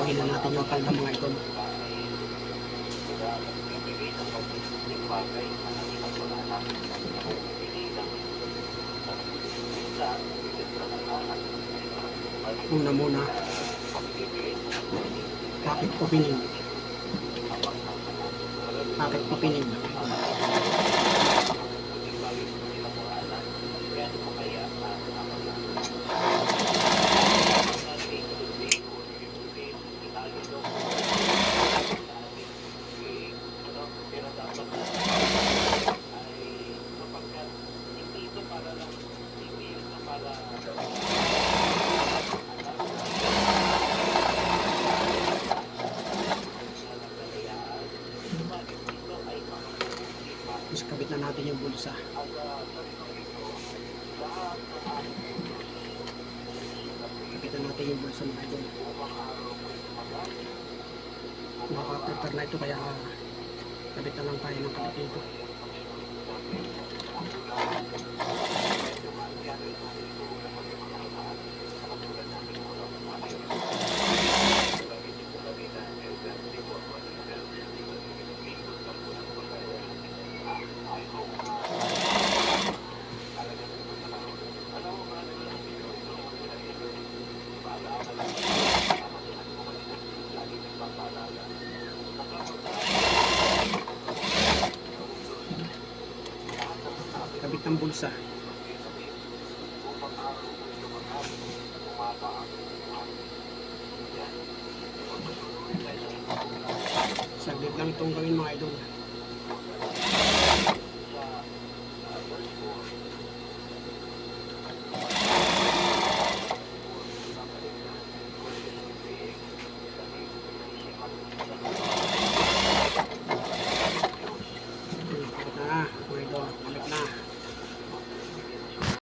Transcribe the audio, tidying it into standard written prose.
Kuhin na natin yung palda mga idol. Muna pocket opening, tapos kabit na natin yung bulsa. Kabit na natin yung bulsa mga idol. Naka-filter na ito kaya kabit na lang tayo ng kabit dito. Kabit ng bulsa. Saglit lang itong gawin mga idol. Nah, mga idol.